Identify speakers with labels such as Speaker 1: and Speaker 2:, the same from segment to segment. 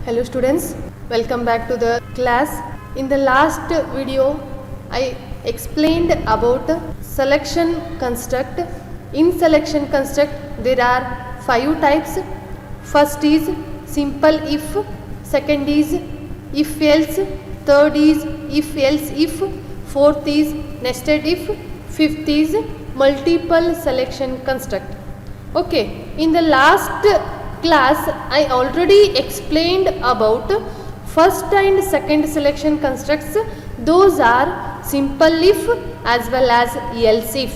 Speaker 1: Hello students, welcome back to the class. In the last video I explained about selection construct. In selection construct there are 5 types. First is simple if, second is if else, third is if else if, fourth is nested if, fifth is multiple selection construct. Okay, in the last class I already explained about first and second selection constructs. Those are simple if as well as else if.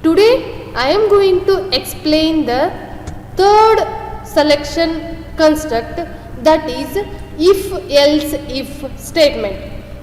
Speaker 1: Today I am going to explain the third selection construct, that is if else if statement.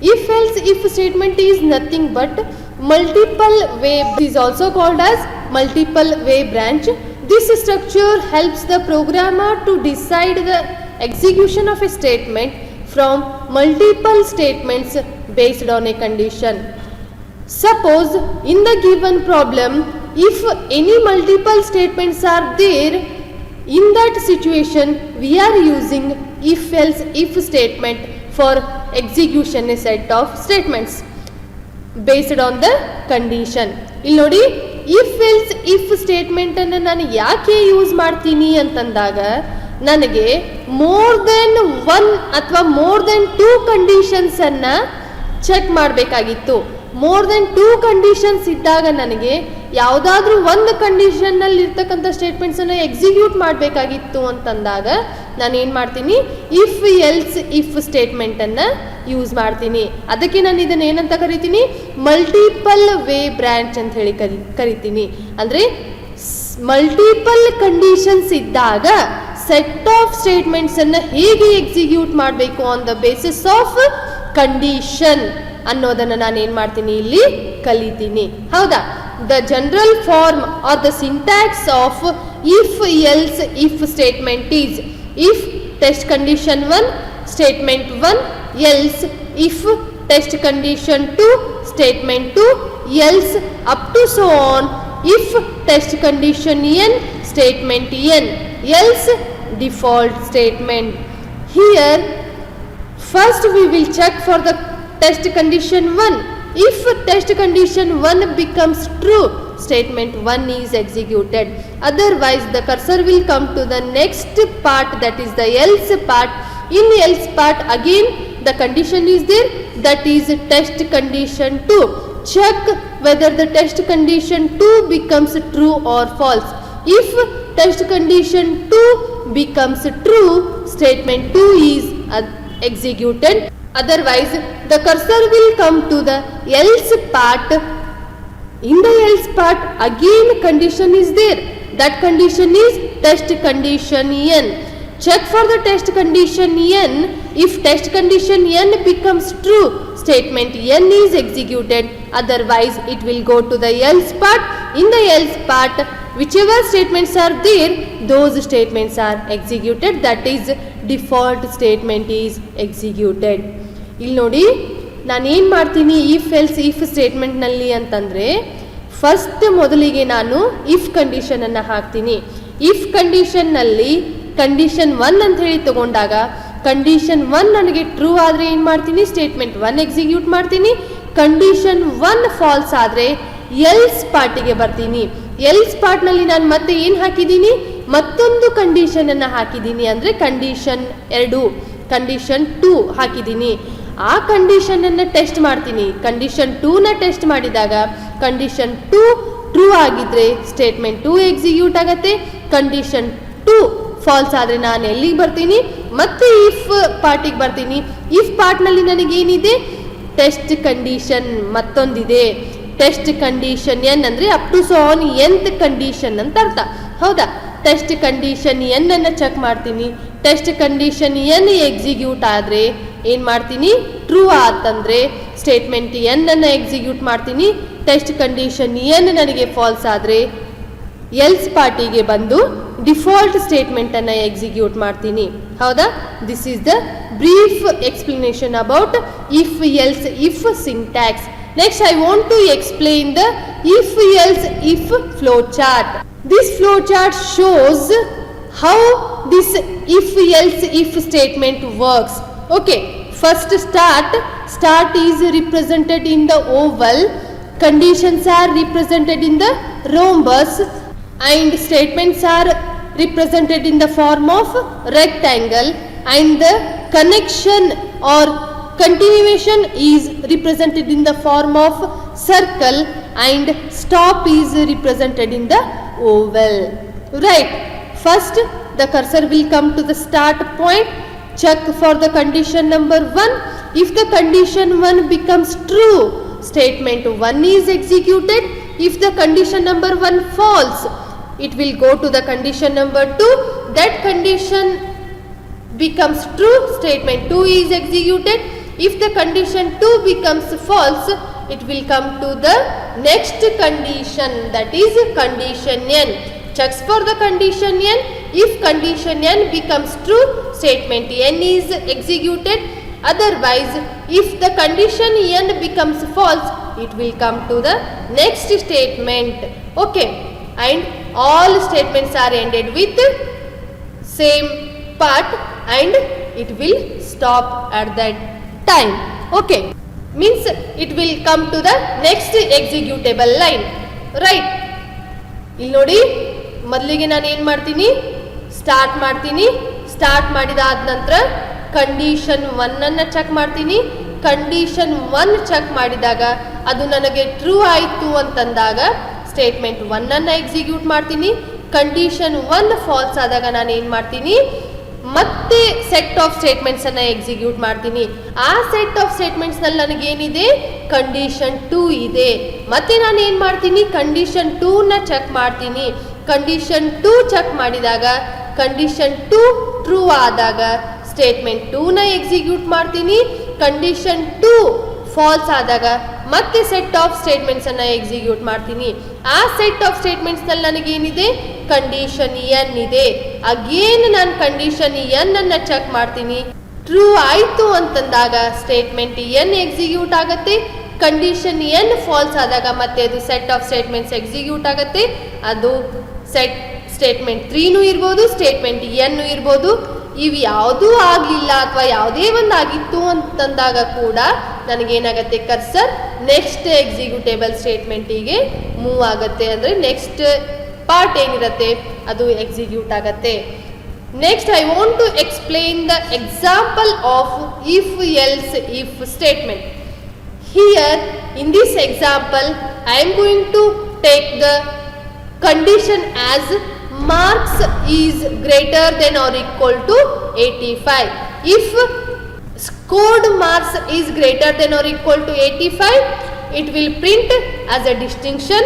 Speaker 1: If else if statement is nothing but multiple way, is also called as multiple way branch. This structure helps the programmer to decide the execution of a statement from multiple statements based on a condition. Suppose in the given problem, if any multiple statements are there, in that situation we are using if else if statement for execution a set of statements based on the condition. ಇಲ್ಲಿ ನೋಡಿ, if else if statement ಅನ್ನು ನಾನು ಯಾಕೆ use ಮಾಡ್ತೀನಿ ಅಂತಂದಾಗ, ನನಗೆ more than 1 ಅಥವಾ more than 2 conditions ಅನ್ನ ಚೆಕ್ ಮಾಡಬೇಕಾಗಿತ್ತು. ಮೋರ್ ದೆನ್ 2 ಕಂಡೀಷನ್ಸ್ ಇದ್ದಾಗ ನನಗೆ ಯಾವುದಾದ್ರೂ ಒಂದು ಕಂಡೀಷನ್ ನಲ್ಲಿ ಇರ್ತಕ್ಕಂಥ ಸ್ಟೇಟ್ಮೆಂಟ್ಸ್ ಅನ್ನು ಎಕ್ಸಿಕ್ಯೂಟ್ ಮಾಡಬೇಕಾಗಿತ್ತು ಅಂತಂದಾಗ ನಾನು ಏನು ಮಾಡ್ತೀನಿ, ಇಫ್ ಎಲ್ಸ್ ಇಫ್ ಸ್ಟೇಟ್ಮೆಂಟ್ ಅನ್ನ ಯೂಸ್ ಮಾಡ್ತೀನಿ. ಅದಕ್ಕೆ ನಾನು ಇದನ್ನ ಏನಂತ ಕರಿತೀನಿ, ಮಲ್ಟಿಪಲ್ ವೇ ಬ್ರಾಂಚ್ ಅಂತ ಹೇಳಿ ಕರಿತೀನಿ. ಅಂದ್ರೆ ಮಲ್ಟಿಪಲ್ ಕಂಡೀಷನ್ಸ್ ಇದ್ದಾಗ ಸೆಟ್ ಆಫ್ ಸ್ಟೇಟ್ಮೆಂಟ್ಸ್ ಅನ್ನ ಹೇಗೆ ಎಕ್ಸಿಕ್ಯೂಟ್ ಮಾಡಬೇಕು on the basis of condition ಅನ್ನೋದನ್ನ ನಾನು ಏನ್ ಮಾಡ್ತೀನಿ, ಇಲ್ಲಿ ಕಲಿತೀನಿ. ಹೌದಾ? The general form or the syntax of if else if statement is if test condition 1 statement 1 else if test condition 2 statement 2 else up to so on if test condition n statement n else default statement. Here first we will check for the test condition 1. If test condition 1 becomes true, statement 1 is executed. Otherwise the cursor will come to the next part, that is the else part. In else part again the condition is there, that is test condition 2. Check whether the test condition 2 becomes true or false. If test condition 2 becomes true, statement 2 is executed. Otherwise the cursor will come to the else part. In the else part again condition is there, that condition is test condition n. Check for the test condition n. If test condition n becomes true, statement n is executed. Otherwise it will go to the else part. In the else part whichever statements are there, those statements are executed, that is default statement is executed. ಇಲ್ಲಿ ನೋಡಿ, ನಾನು ಏನು ಮಾಡ್ತೀನಿ if else if ಸ್ಟೇಟ್ಮೆಂಟ್ನಲ್ಲಿ ಅಂತಂದರೆ, first ಮೊದಲಿಗೆ ನಾನು if ಕಂಡೀಷನನ್ನು ಹಾಕ್ತೀನಿ. If ಕಂಡೀಷನ್ನಲ್ಲಿ condition 1 ಅಂತ ಹೇಳಿ ತಗೊಂಡಾಗ ಕಂಡೀಷನ್ 1 ನನಗೆ ಟ್ರೂ ಆದರೆ ಏನು ಮಾಡ್ತೀನಿ, ಸ್ಟೇಟ್ಮೆಂಟ್ 1 ಎಕ್ಸಿಕ್ಯೂಟ್ ಮಾಡ್ತೀನಿ. ಕಂಡೀಷನ್ 1 ಫಾಲ್ಸ್ ಆದರೆ ಎಲ್ಸ್ ಪಾರ್ಟಿಗೆ ಬರ್ತೀನಿ. ಎಲ್ಸ್ ಪಾರ್ಟ್ನಲ್ಲಿ ನಾನು ಮತ್ತೆ ಏನು ಹಾಕಿದ್ದೀನಿ, ಮತ್ತೊಂದು ಕಂಡೀಷನನ್ನು ಹಾಕಿದ್ದೀನಿ. ಅಂದರೆ ಕಂಡೀಷನ್ 2 ಕಂಡೀಷನ್ 2 ಹಾಕಿದ್ದೀನಿ. ಆ ಕಂಡೀಷನನ್ನು ಟೆಸ್ಟ್ ಮಾಡ್ತೀನಿ. ಕಂಡೀಷನ್ 2ನ ಟೆಸ್ಟ್ ಮಾಡಿದಾಗ ಕಂಡೀಷನ್ 2 ಟ್ರೂ ಆಗಿದ್ರೆ ಸ್ಟೇಟ್ಮೆಂಟ್ 2 ಎಕ್ಸಿಕ್ಯೂಟ್ ಆಗುತ್ತೆ. ಕಂಡೀಷನ್ 2 ಫಾಲ್ಸ್ ಆದರೆ ನಾನು ಎಲ್ಲಿಗೆ ಬರ್ತೀನಿ, ಮತ್ತೆ ಇಫ್ ಪಾರ್ಟಿಗೆ ಬರ್ತೀನಿ. ಇಫ್ ಪಾರ್ಟ್ನಲ್ಲಿ ನನಗೇನಿದೆ, ಟೆಸ್ಟ್ ಕಂಡೀಷನ್ ಮತ್ತೊಂದಿದೆ. ಟೆಸ್ಟ್ ಕಂಡೀಷನ್ ಎನ್ ಅಂದರೆ up to so on nth condition ಅಂತ ಅರ್ಥ. ಹೌದಾ? ಟೆಸ್ಟ್ ಕಂಡೀಷನ್ ಎನ್ ಅನ್ನು ಚೆಕ್ ಮಾಡ್ತೀನಿ. ಟೆಸ್ಟ್ ಕಂಡೀಷನ್ ಎನ್ ಎಕ್ಸಿಕ್ಯೂಟ್ ಆದರೆ ಏನು ಮಾಡ್ತೀನಿ, ಟ್ರೂ ಆತಂದರೆ ಸ್ಟೇಟ್ಮೆಂಟ್ ಎನ್ ಅನ್ನು ಎಕ್ಸಿಕ್ಯೂಟ್ ಮಾಡ್ತೀನಿ. ಟೆಸ್ಟ್ ಕಂಡೀಷನ್ ಎನ್ ನನಗೆ ಫಾಲ್ಸ್ ಆದರೆ ಎಲ್ಸ್ ಪಾರ್ಟಿಗೆ ಬಂದು ಡಿಫಾಲ್ಟ್ ಸ್ಟೇಟ್ಮೆಂಟ್ ಅನ್ನು ಎಕ್ಸಿಕ್ಯೂಟ್ ಮಾಡ್ತೀನಿ. ಹೌದಾ? This is the brief explanation about if else if syntax. Next I want to explain the if else if flow chart. This flow chart shows how this if else if statement works. Okay, first start is represented in the oval, conditions are represented in the rhombus, and statements are represented in the form of rectangle, and the connection or continuation is represented in the form of circle, and stop is represented in the oval. Right, first the cursor will come to the start point. Check for the condition number 1. If the condition 1 becomes true, statement 1 is executed. If the condition number 1 false, it will go to the condition number 2. That condition becomes true, statement 2 is executed. If the condition 2 becomes false, it will come to the next condition, that is condition n. Checks for the condition n. If condition n becomes true, statement n is executed. Otherwise, if the condition n becomes false, it will come to the next statement. Okay, and all statements are ended with same part, and it will stop at that time. Okay, means it will come to the next executable line. Right, ಇಲ್ಲಿ ನೋಡಿ, ಮೊದಲಿಗೆ ನಾನು ಏನು ಮಾಡ್ತೀನಿ, start ಮಾಡ್ತೀನಿ. Start ಮಾಡಿದಾದ ನಂತರ condition 1 check ಮಾಡ್ತೀನಿ. Condition 1 check ಮಾಡಿದಾಗ ಅದು ನನಗೆ ಟ್ರೂ ಆಯಿತು ಅಂತಂದಾಗ ಸ್ಟೇಟ್ಮೆಂಟ್ 1 ಎಕ್ಸಿಕ್ಯೂಟ್ ಮಾಡ್ತೀನಿ. ಕಂಡೀಷನ್ 1 ಫಾಲ್ಸ್ ಆದಾಗ ನಾನು ಏನು ಮಾಡ್ತೀನಿ, ಮತ್ತೆ ಸೆಟ್ ಆಫ್ ಸ್ಟೇಟ್ಮೆಂಟ್ಸ್ ಅನ್ನ ಎಕ್ಸಿಕ್ಯೂಟ್ ಮಾಡ್ತೀನಿ. ಆ ಸೆಟ್ ಆಫ್ ಸ್ಟೇಟ್ಮೆಂಟ್ಸ್ ನಲ್ಲಿ ನನಗೇನಿದೆ, ಕಂಡೀಷನ್ 2 ಇದೆ. ಮತ್ತೆ ನಾನು ಏನು ಮಾಡ್ತೀನಿ, ಕಂಡೀಷನ್ 2 ನ ಚೆಕ್ ಮಾಡ್ತೀನಿ. ಕಂಡೀಷನ್ 2 ಚೆಕ್ ಮಾಡಿದಾಗ ಕಂಡೀಷನ್ 2 ಟ್ರೂ ಆದಾಗ ಸ್ಟೇಟ್ಮೆಂಟ್ 2 ನ ಎಕ್ಸಿಕ್ಯೂಟ್ ಮಾಡ್ತೀನಿ. ಕಂಡೀಷನ್ 2 ಫಾಲ್ಸ್ ಆದಾಗ ಮತ್ತೆ ಸೆಟ್ ಆಫ್ ಸ್ಟೇಟ್ಮೆಂಟ್ಸ್ ಅನ್ನ ಎಕ್ಸಿಕ್ಯೂಟ್ ಮಾಡ್ತೀನಿ. ಆ ಸೆಟ್ ಆಫ್ ಸ್ಟೇಟ್ಮೆಂಟ್ಸ್ ನಲ್ಲಿ ನನಗೇನಿದೆ, ಕಂಡೀಷನ್ n ಇದೆ. ಅಗೇನ್ ನಾನು ಕಂಡೀಷನ್ n ಅನ್ನ ಚೆಕ್ ಮಾಡ್ತೀನಿ. ಟ್ರೂ ಆಯ್ತು ಅಂತಂದಾಗ ಸ್ಟೇಟ್ಮೆಂಟ್ n ಎಕ್ಸಿಕ್ಯೂಟ್ ಆಗತ್ತೆ. ಕಂಡೀಷನ್ n ಫಾಲ್ಸ್ ಆದಾಗ ಮತ್ತೆ ಅದು ಸೆಟ್ ಆಫ್ ಸ್ಟೇಟ್ಮೆಂಟ್ಸ್ ಎಕ್ಸಿಕ್ಯೂಟ್ ಆಗತ್ತೆ. ಅದು ಸೆಟ್ ಸ್ಟೇಟ್ಮೆಂಟ್ 3 ಇರ್ಬೋದು, ಸ್ಟೇಟ್ಮೆಂಟ್ n ಇರ್ಬೋದು. ಇವು ಯಾವುದೂ ಆಗಲಿಲ್ಲ ಅಥವಾ ಯಾವುದೇ ಒಂದು ಆಗಿತ್ತು ಅಂತಂದಾಗ ಕೂಡ ನನಗೇನಾಗತ್ತೆ, ಕರ್ಸರ್ ನೆಕ್ಸ್ಟ್ ಎಕ್ಸಿಕ್ಯೂಟೇಬಲ್ ಸ್ಟೇಟ್ಮೆಂಟಿಗೆ ಮೂವ್ ಆಗುತ್ತೆ. ಅಂದರೆ ನೆಕ್ಸ್ಟ್ ಪಾರ್ಟ್ ಏನಿರುತ್ತೆ ಅದು ಎಕ್ಸಿಕ್ಯೂಟ್ ಆಗತ್ತೆ. Next I want to explain the example of if else if statement. Here in this example I am going to take the condition as marks is greater than or equal to 85. If scored marks is greater than or equal to 85, it will print as a distinction.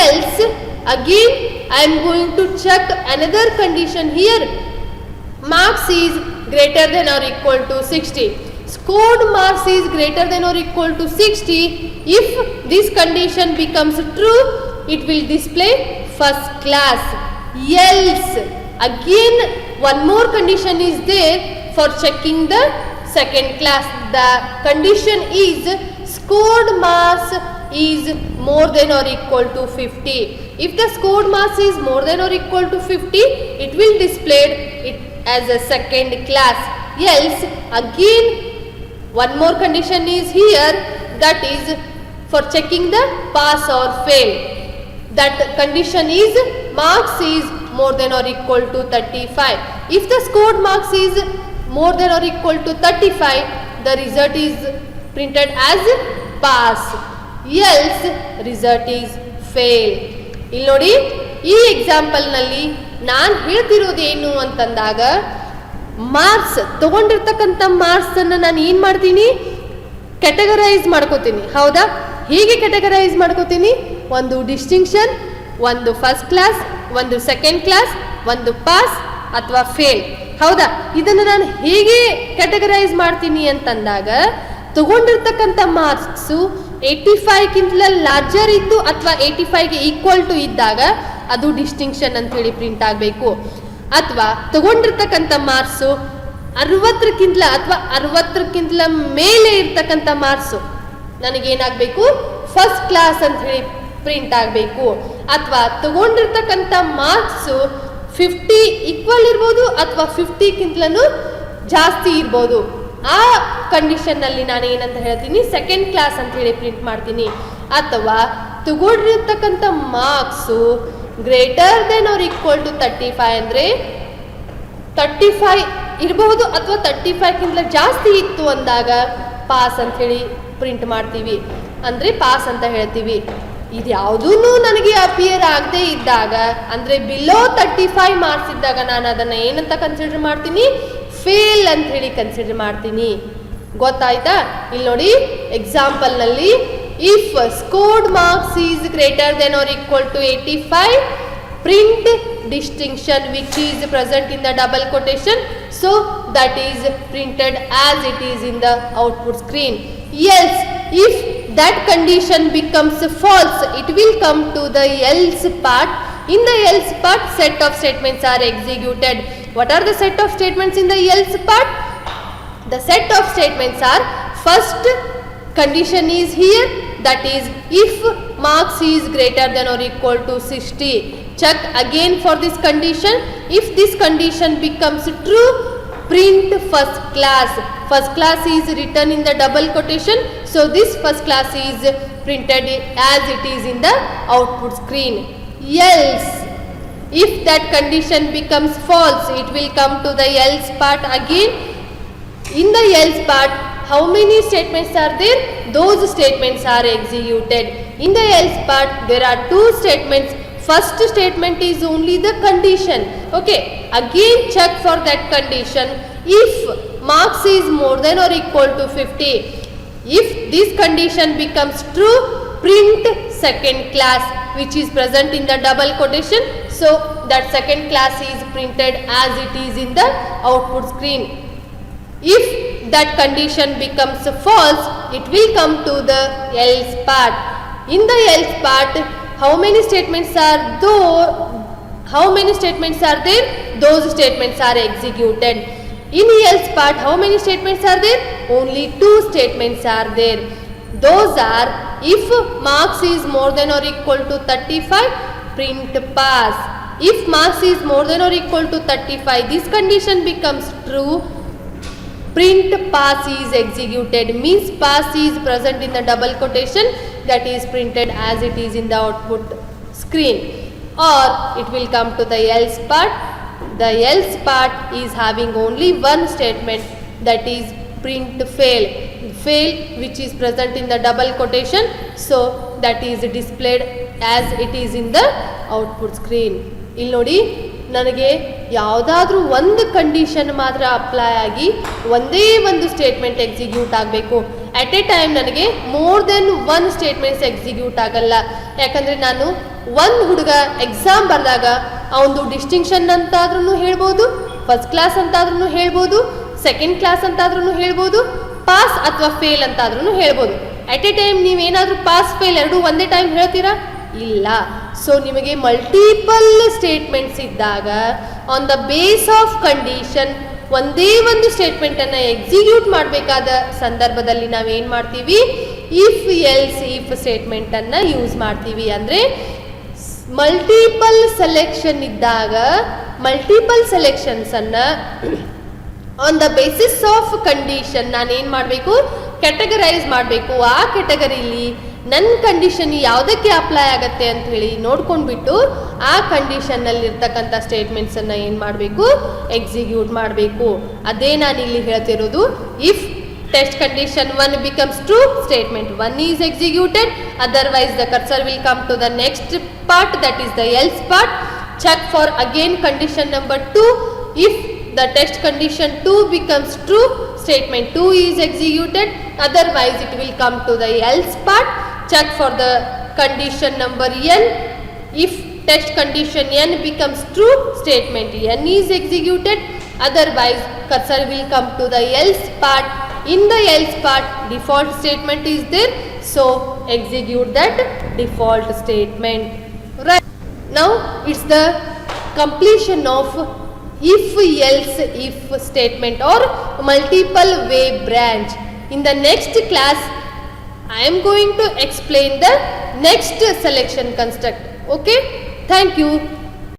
Speaker 1: Else, again I am going to check another condition here. Marks is greater than or equal to 60. Scored marks is greater than or equal to 60. If this condition becomes true, it will display first class. Else, again one more condition is there for checking the second class. The condition is scored marks is more than or equal to 50. If the scored marks is more than or equal to 50, it will display it as a second class. Else, again one more condition is here, that is for checking the pass or fail. That condition is marks is more than or equal to 35. If the scored marks is more than or equal to 35, the result is printed as pass. Else, result is fail. ಇಲ್ಲಿ ನೋಡಿ, ಈ example ನಲ್ಲಿ ನಾನು ಹೇಳ್ತಿರೋದೇನು ಅಂತಂದಾಗ, marks ತಗೊಂಡಿರ್ತಕ್ಕಂಥ marks ಅನ್ನ ನಾನು ಏನ್ ಮಾಡ್ತೀನಿ, ಕ್ಯಾಟಗರೈಸ್ ಮಾಡ್ಕೋತೀನಿ. ಹೌದಾ? ಹೀಗೆ ಕ್ಯಾಟಗರೈಸ್ ಮಾಡ್ಕೋತೀನಿ. ಒಂದು ಡಿಸ್ಟಿಂಕ್ಷನ್, ಒಂದು ಫಸ್ಟ್ ಕ್ಲಾಸ್, ಒಂದು ಸೆಕೆಂಡ್ ಕ್ಲಾಸ್, ಒಂದು ಪಾಸ್ ಅಥವಾ ಫೇಲ್. ಹೌದಾ? ಇದನ್ನು ನಾನು ಹೇಗೆ ಕ್ಯಾಟಗರೈಸ್ ಮಾಡ್ತೀನಿ ಅಂತಂದಾಗ, ತಗೊಂಡಿರ್ತಕ್ಕಂಥ ಮಾರ್ಕ್ಸು 85ಗಿಂತ ಲಾರ್ಜರ್ ಇತ್ತು ಅಥವಾ 85ಗೆ ಈಕ್ವಲ್ ಟು ಇದ್ದಾಗ ಅದು ಡಿಸ್ಟಿಂಕ್ಷನ್ ಅಂತ ಹೇಳಿ ಪ್ರಿಂಟ್ ಆಗಬೇಕು. ಅಥವಾ ತಗೊಂಡಿರ್ತಕ್ಕಂಥ ಮಾರ್ಕ್ಸು 60ಕ್ಕಿಂತ ಅಥವಾ 60ಕ್ಕಿಂತ ಮೇಲೆ ಇರ್ತಕ್ಕಂಥ ಮಾರ್ಕ್ಸು ನನಗೇನಾಗಬೇಕು, ಫಸ್ಟ್ ಕ್ಲಾಸ್ ಅಂತ ಹೇಳಿ ಪ್ರಿಂಟ್ ಆಗಬೇಕು. ಅಥವಾ ತಗೊಂಡಿರ್ತಕ್ಕಂಥ ಮಾರ್ಕ್ಸು 50 ಈಕ್ವಲ್ ಇರ್ಬೋದು ಅಥವಾ 50ಕ್ಕಿಂತಲೂ ಜಾಸ್ತಿ ಇರ್ಬೋದು. ಆ ಕಂಡೀಷನ್ನಲ್ಲಿ ನಾನು ಏನಂತ ಹೇಳ್ತೀನಿ, ಸೆಕೆಂಡ್ ಕ್ಲಾಸ್ ಅಂತ ಹೇಳಿ ಪ್ರಿಂಟ್ ಮಾಡ್ತೀನಿ. ಅಥವಾ ತಗೊಂಡಿರ್ತಕ್ಕಂಥ marks greater than or equal to 35 ಅಂದರೆ 35 ಇರಬಹುದು ಅಥವಾ 35ಕ್ಕಿಂತ ಜಾಸ್ತಿ ಇತ್ತು ಅಂದಾಗ ಪಾಸ್ ಅಂತ ಹೇಳಿ ಪ್ರಿಂಟ್ ಮಾಡ್ತೀವಿ, ಅಂದರೆ ಪಾಸ್ ಅಂತ ಹೇಳ್ತೀವಿ. ಇದು ಯಾವುದೂ ನನಗೆ ಅಪಿಯರ್ ಆಗದೆ ಇದ್ದಾಗ, ಅಂದರೆ ಬಿಲೋ 35 ಮಾರ್ಕ್ಸ್ ಇದ್ದಾಗ ನಾನು ಅದನ್ನು ಏನಂತ ಕನ್ಸಿಡರ್ ಮಾಡ್ತೀನಿ, ಫೇಲ್ ಅಂತ ಹೇಳಿ ಕನ್ಸಿಡರ್ ಮಾಡ್ತೀನಿ. ಗೊತ್ತಾಯ್ತಾ? ಇಲ್ಲಿ ನೋಡಿ ಎಕ್ಸಾಂಪಲ್ನಲ್ಲಿ, if scored marks is greater than or equal to 85, print distinction which is present in the double quotation, so that is printed as it is in the output screen. Else, if that condition becomes false, it will come to the else part. In the else part, set of statements are executed. What are the set of statements in the else part? The set of statements are, first condition is here, that is if marks is greater than or equal to 60. Check again for this condition. If this condition becomes true, print first class. First class is written in the double quotation, so this first class is printed as it is in the output screen. Else, if that condition becomes false, it will come to the else part again. In the else part, how many statements are there? Those statements are executed. In the else part, there are two statements. First statement is only the condition. Okay, again check for that condition. If marks is more than or equal to 50, if this condition becomes true, print second class which is present in the double quotation, so that second class is printed as it is in the output screen. If that condition becomes false, it will come to the else part. In the else part, how many statements are there? Those statements are executed. In else part, how many statements are there? Only two statements are there. Those are, if marks is more than or equal to 35, print pass. If marks is more than or equal to 35, this condition becomes true, print pass is executed. Means pass is present in the double quotation, that is printed as it is in the output screen. Or it will come to the else part. The else part is having only one statement, that is print fail. Fail which is present in the double quotation, so that is displayed as it is in the output screen. ಇಲ್ಲಿ ನೋಡಿ, ನನಗೆ ಯಾವುದಾದ್ರೂ ಒಂದು condition ಮಾತ್ರ apply ಆಗಿ ಒಂದೇ ಒಂದು statement execute ಆಗಬೇಕು. ಅಟ್ ಎ ಟೈಮ್ ನನಗೆ more than one statements execute ಆಗಲ್ಲ. ಯಾಕಂದರೆ ನಾನು ಒಂದು ಹುಡುಗ ಎಕ್ಸಾಮ್ ಬರೆದಾಗ ಅವನದು ಡಿಸ್ಟಿಂಕ್ಷನ್ ಅಂತಾದ್ರೂ ಹೇಳ್ಬೋದು, ಫಸ್ಟ್ ಕ್ಲಾಸ್ ಅಂತಾದ್ರೂ ಹೇಳ್ಬೋದು, ಸೆಕೆಂಡ್ ಕ್ಲಾಸ್ ಅಂತಾದ್ರೂ ಹೇಳ್ಬೋದು, ಪಾಸ್ ಅಥವಾ ಫೇಲ್ ಅಂತಾದ್ರೂ ಹೇಳ್ಬೋದು. ಅಟ್ ಎ ಟೈಮ್ ನೀವೇನಾದರೂ ಪಾಸ್ ಫೇಲ್ ಎರಡೂ ಒಂದೇ ಟೈಮ್ ಹೇಳ್ತೀರಾ? ಇಲ್ಲ. ಸೊ ನಿಮಗೆ ಮಲ್ಟಿಪಲ್ ಸ್ಟೇಟ್ಮೆಂಟ್ಸ್ ಇದ್ದಾಗ on the base of condition ಒಂದೇ ಒಂದು ಸ್ಟೇಟ್ಮೆಂಟನ್ನು ಎಕ್ಸಿಕ್ಯೂಟ್ ಮಾಡಬೇಕಾದ ಸಂದರ್ಭದಲ್ಲಿ ನಾವೇನು ಮಾಡ್ತೀವಿ, ಇಫ್ ಎಲ್ಸ್ ಇಫ್ ಸ್ಟೇಟ್ಮೆಂಟನ್ನು ಯೂಸ್ ಮಾಡ್ತೀವಿ. ಅಂದರೆ ಮಲ್ಟಿಪಲ್ ಸೆಲೆಕ್ಷನ್ ಇದ್ದಾಗ ಮಲ್ಟಿಪಲ್ ಸೆಲೆಕ್ಷನ್ಸನ್ನು on the basis of condition ನಾನೇನು ಮಾಡಬೇಕು, ಕ್ಯಾಟಗರೈಸ್ ಮಾಡಬೇಕು. ಆ ಕ್ಯಾಟಗರಿಲಿ ನನ್ನ ಕಂಡೀಷನ್ ಯಾವುದಕ್ಕೆ ಅಪ್ಲೈ ಆಗುತ್ತೆ ಅಂತ ಹೇಳಿ ನೋಡ್ಕೊಂಡ್ಬಿಟ್ಟು ಆ ಕಂಡೀಷನ್ನಲ್ಲಿರ್ತಕ್ಕಂಥ ಸ್ಟೇಟ್ಮೆಂಟ್ಸನ್ನು ಏನು ಮಾಡಬೇಕು, ಎಕ್ಸಿಕ್ಯೂಟ್ ಮಾಡಬೇಕು. ಅದೇ ನಾನು ಇಲ್ಲಿ ಹೇಳ್ತಿರೋದು. If test condition 1 becomes true, statement 1 is executed, otherwise the cursor will come to the next part, that is the else part. Check for again condition number 2. If the test condition 2 becomes true, statement 2 is executed, otherwise it will come to the else part. Check for the condition number n. If test condition n becomes true, statement n is executed, otherwise cursor will come to the else part. In the else part, default statement is there, so execute that default statement. Right. Now it's the completion of if else if statement or multiple way branch. In the next class I am going to explain the next selection construct. Okay, thank you.